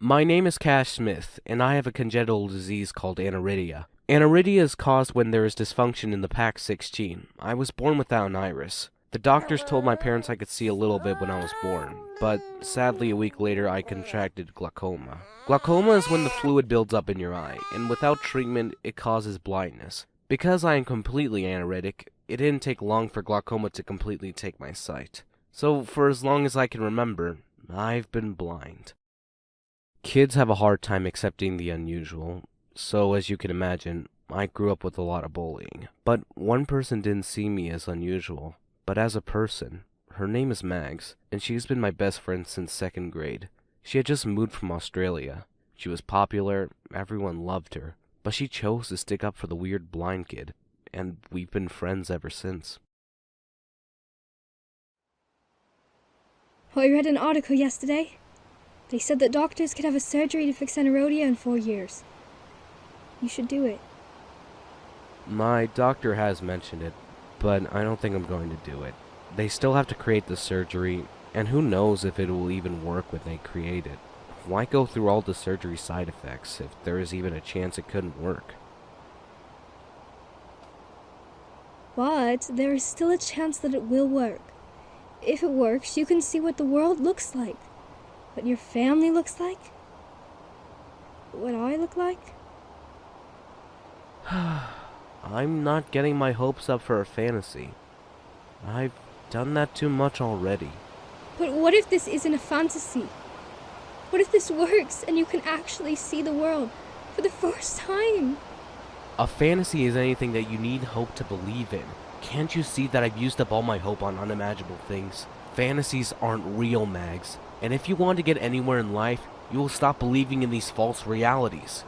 My name is Cash Smith, and I have a congenital disease called aniridia. Aniridia is caused when there is dysfunction in the PAX6 gene. I was born without an iris. The doctors told my parents I could see a little bit when I was born, but sadly a week later I contracted glaucoma. Glaucoma is when the fluid builds up in your eye, and without treatment it causes blindness. Because I am completely aniridic, it didn't take long for glaucoma to completely take my sight. So for as long as I can remember, I've been blind. Kids have a hard time accepting the unusual, so as you can imagine, I grew up with a lot of bullying. But one person didn't see me as unusual, but as a person. Her name is Mags, and she's been my best friend since 2nd grade. She had just moved from Australia. She was popular, everyone loved her, but she chose to stick up for the weird blind kid, and we've been friends ever since. I read an article yesterday. They said that doctors could have a surgery to fix aniridia in 4 years. You should do it. My doctor has mentioned it, but I don't think I'm going to do it. They still have to create the surgery, and who knows if it will even work when they create it. Why go through all the surgery side effects if there is even a chance it couldn't work? But there is still a chance that it will work. If it works, you can see what the world looks like. What your family looks like. What I look like. I'm not getting my hopes up for a fantasy. I've done that too much already. But what if this isn't a fantasy? What if this works and you can actually see the world for the first time? A fantasy is anything that you need hope to believe in. Can't you see that I've used up all my hope on unimaginable things? Fantasies aren't real, Mags. And if you want to get anywhere in life, you will stop believing in these false realities.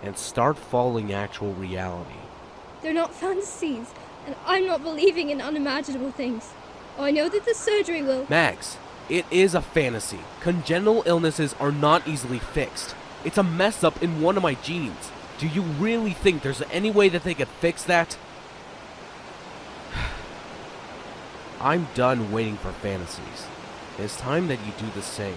And start following actual reality. They're not fantasies, and I'm not believing in unimaginable things. Oh, I know that the surgery will... Mags, it is a fantasy. Congenital illnesses are not easily fixed. It's a mess up in one of my genes. Do you really think there's any way that they could fix that? I'm done waiting for fantasies. It's time that you do the same.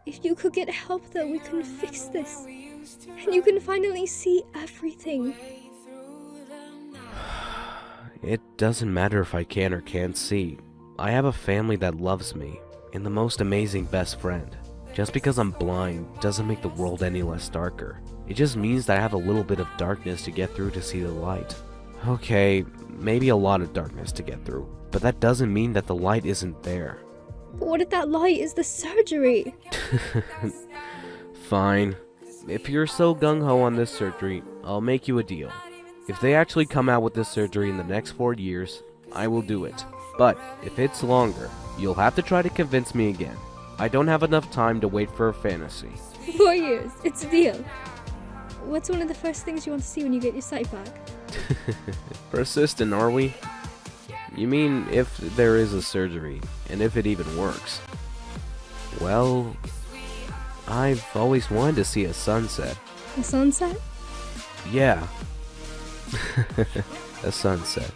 If you could get help, though, we can fix this. And you can finally see everything. It doesn't matter if I can or can't see. I have a family that loves me, and the most amazing best friend. Just because I'm blind doesn't make the world any less darker. It just means that I have a little bit of darkness to get through to see the light. Okay, maybe a lot of darkness to get through, but that doesn't mean that the light isn't there. But what if that light is the surgery? Fine. If you're so gung-ho on this surgery, I'll make you a deal. If they actually come out with this surgery in the next 4 years, I will do it. But if it's longer, you'll have to try to convince me again. I don't have enough time to wait for a fantasy. 4 years, it's a deal. What's one of the first things you want to see when you get your sight back? Persistent, are we? You mean if there is a surgery, and if it even works? Well, I've always wanted to see a sunset. A sunset? Yeah. A sunset.